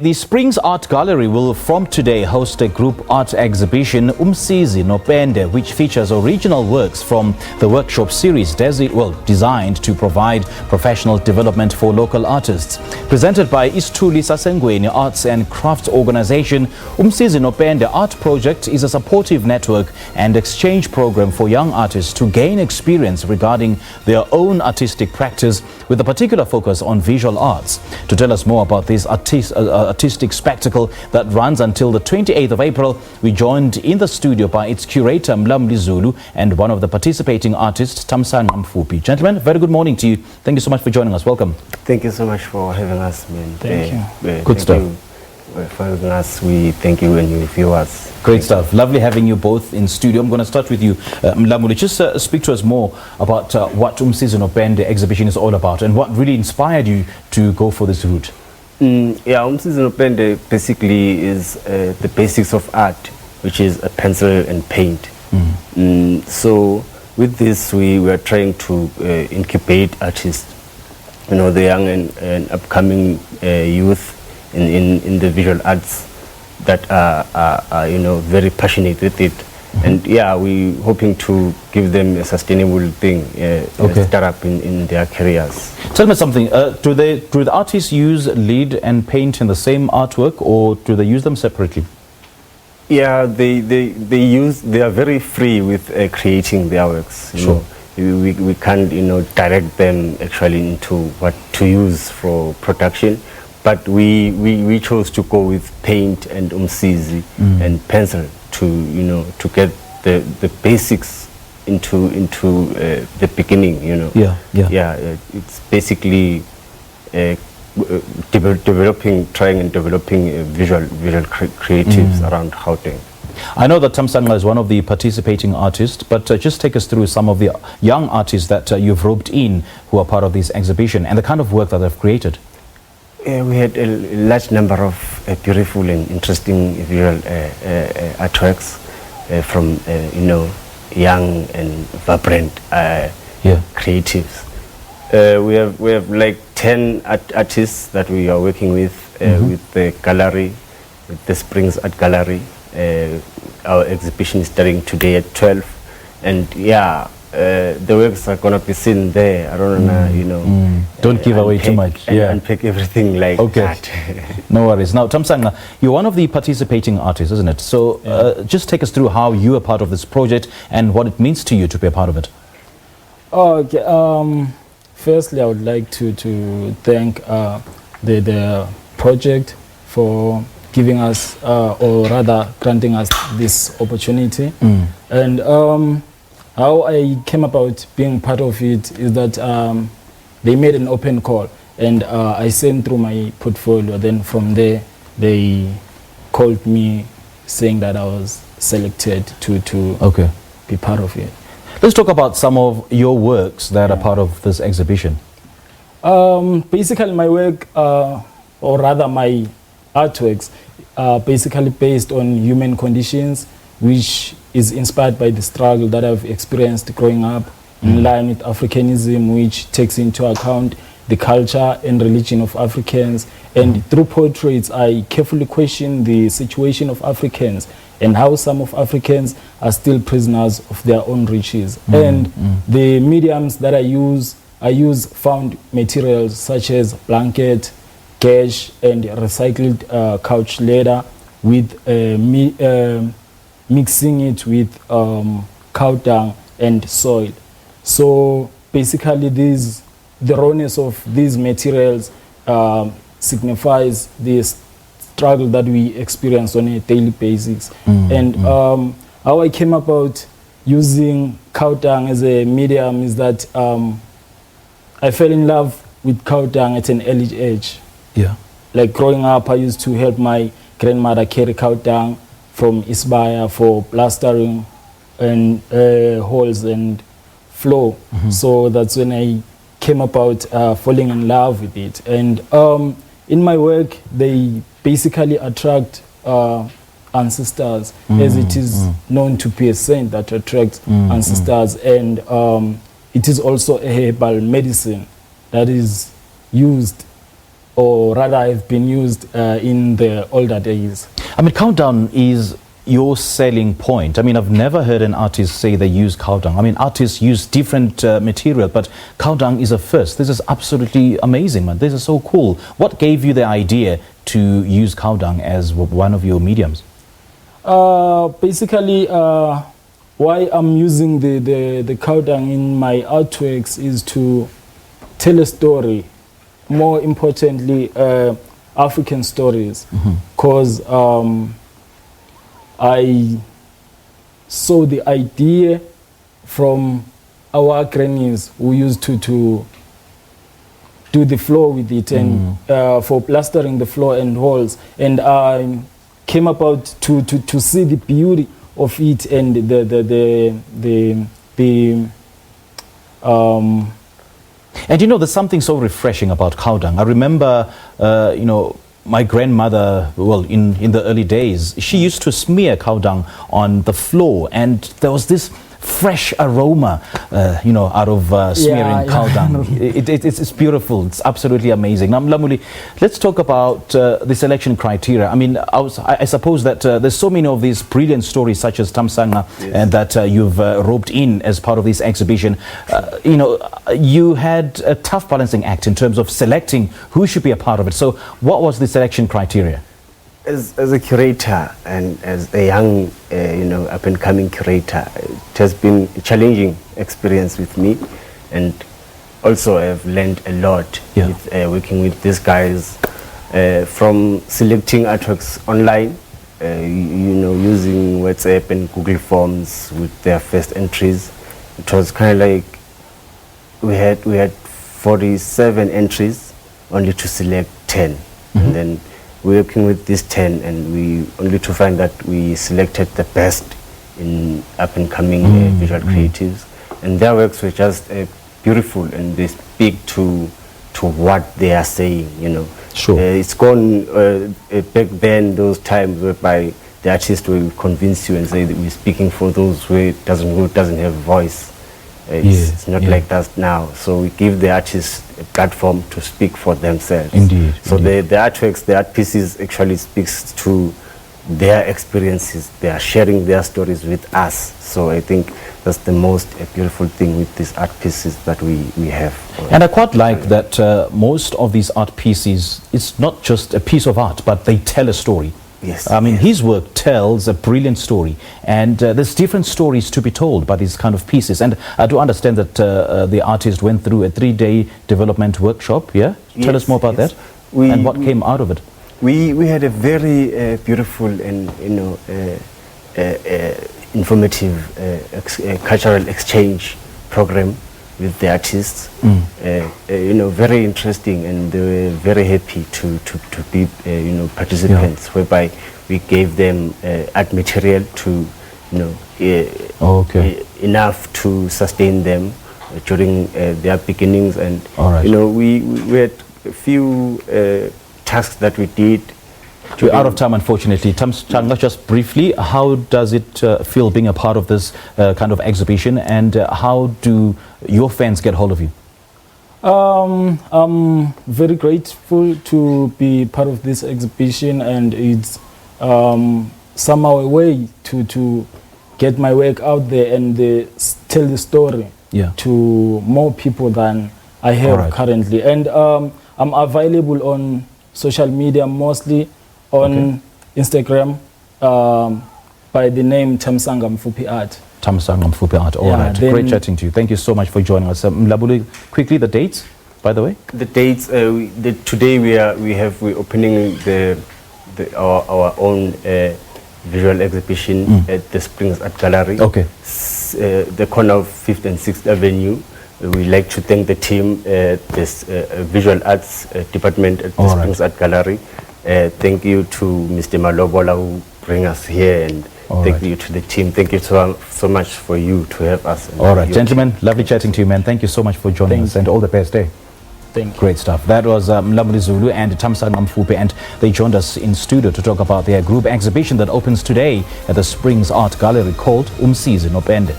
The Springs Art Gallery will from today host a group art exhibition, uMsizi, noPende, which features original works from the workshop series designed to provide professional development for local artists. Presented by Isthuli Sasengweni Arts and Crafts Organization, uMsizi noPende Art Project is a supportive network and exchange program for young artists to gain experience regarding their own artistic practice with a particular focus on visual arts. To tell us more about this artistic spectacle that runs until the 28th of April, we joined in the studio by its curator Mlamulu Zulu and one of the participating artists, Thamsanqa Mfuphi. Gentlemen, very good morning to you. Thank you so much for joining us. Welcome. Thank you so much for having us, man. Thank you. Good stuff. For having us, we thank you and your viewers. Great stuff. Lovely having you both in studio. I'm going to start with you, Mlamulu. Just speak to us more about what uMsizi noPende exhibition is all about and what really inspired you to go for this route. Yeah, uMsizi noPende basically is the basics of art, which is a pencil and paint. So with this, we are trying to incubate artists, you know, the young and upcoming youth in the visual arts that are you know, very passionate with it. And yeah, we're hoping to give them a sustainable thing, start up in their careers. Tell me something, do the artists use lead and paint in the same artwork, or do they use them separately? Yeah, they are very free with creating their works. You know, we can't, you know, direct them actually into what to use for production. But we chose to go with paint and uMsizi and pencil to, you know, to get the basics into the beginning, you know. It's basically trying and developing visual creatives around Gauteng. I know that Thamsanqa is one of the participating artists, but just take us through some of the young artists that you've roped in who are part of this exhibition and the kind of work that they've created. We had a large number of beautiful and interesting visual artworks from you know, young and vibrant creatives. We have like 10 artists that we are working with the gallery, with the Springs Art Gallery. Our exhibition is starting today at 12, and yeah, the works are gonna be seen there. I don't know, you know. Don't give away too much. Unpack everything like that. No worries. Now, Thamsanqa, you're one of the participating artists, isn't it? So just take us through how you are part of this project and what it means to you to be a part of it. Okay. Firstly, I would like to thank the project for giving us, or rather granting us this opportunity. And how I came about being part of it is that they made an open call, and I sent through my portfolio. Then from there, they called me saying that I was selected to be part of it. Let's talk about some of your works that are part of this exhibition. Basically, my work, or rather my artworks, are basically based on human conditions, which is inspired by the struggle that I've experienced growing up in line with Africanism, which takes into account the culture and religion of Africans. And through portraits, I carefully question the situation of Africans and how some of Africans are still prisoners of their own riches. And the mediums that I use found materials such as blanket, cash, and recycled couch leather with mixing it with cow dung and soil. So basically the rawness of these materials signifies the struggle that we experience on a daily basis. And how I came about using cow dung as a medium is that I fell in love with cow dung at an early age. Like growing up, I used to help my grandmother carry cow dung from Isbaya for plastering and holes and floor. So that's when I came about falling in love with it. And in my work, they basically attract ancestors, as it is known to be a saint that attracts ancestors. And it is also a herbal medicine that is used or rather have been used in the older days. I mean, countdown is your selling point. I mean, I've never heard an artist say they use countdown. I mean, artists use different material, but countdown is a first. This is absolutely amazing, man. This is so cool. What gave you the idea to use countdown as one of your mediums? Basically, why I'm using the countdown in my artworks is to tell a story. More importantly, African stories, because I saw the idea from our grannies who used to do the floor with it and for plastering the floor and walls, and I came about to see the beauty of it and And you know, there's something so refreshing about countdown. I remember, you know, my grandmother, well, in the early days, she used to smear countdown on the floor, and there was this fresh aroma, you know, out of smearing countdown. It's beautiful. It's absolutely amazing. Now, Mlamulu, let's talk about the selection criteria. I mean, I suppose that there's so many of these brilliant stories, such as Thamsanqa, and that you've roped in as part of this exhibition. You know, you had a tough balancing act in terms of selecting who should be a part of it. So, what was the selection criteria? As a curator and as a young, you know, up-and-coming curator, it has been a challenging experience with me, and also I've learned a lot with working with these guys, from selecting artworks online, you know, using WhatsApp and Google Forms with their first entries. It was kind of like we had 47 entries, only to select 10, and then working with these 10, and we only to find that we selected the best in up-and-coming visual creatives, and their works were just beautiful, and they speak to what they are saying, you know. Sure. It's gone back then, those times whereby the artist will convince you and say that we're speaking for those who doesn't have a voice. It's not like that now. So we give the artists a platform to speak for themselves. Indeed. So the artworks, the art pieces actually speaks to their experiences. They are sharing their stories with us. So I think that's the most beautiful thing with these art pieces that we have. And I quite like that most of these art pieces, it's not just a piece of art, but they tell a story. Yes. I mean, his work tells a brilliant story, and there's different stories to be told by these kind of pieces. And I do understand that the artist went through a 3-day development workshop. Yeah, tell us more about that and what came out of it. We had a very beautiful and, you know, informative cultural exchange program with the artists. You know, very interesting, and they were very happy to be you know, participants, whereby we gave them art material to, you know, enough to sustain them during their beginnings, and you know, we had a few tasks that we did. We're out of time, unfortunately. Thamsanqa, just briefly, how does it feel being a part of this kind of exhibition, and how do your fans get hold of you? I'm very grateful to be part of this exhibition, and it's somehow a way to get my work out there and tell the story to more people than I have currently. And I'm available on social media, mostly on Instagram, by the name Thamsanqa Mfuphi Art. Thamsanqa Mfuphi Art. All right. Great chatting to you. Thank you so much for joining us. Mlamulu, quickly the dates, by the way. The dates. Today we're opening our own visual exhibition at the Springs Art Gallery. Okay. The corner of 5th and 6th Avenue. We'd like to thank the team at this Visual Arts Department at the Springs Art Gallery. Thank you to Mr. Malobola who bring us here, and thank you to the team. Thank you so much for you to have us. All right, gentlemen, lovely chatting to you, man. Thank you so much for joining us, and all the best day. Thank you. Great stuff. That was Mlamulu Zulu and Thamsanqa Mfuphi, and they joined us in studio to talk about their group exhibition that opens today at the Springs Art Gallery called uMsizi noPende.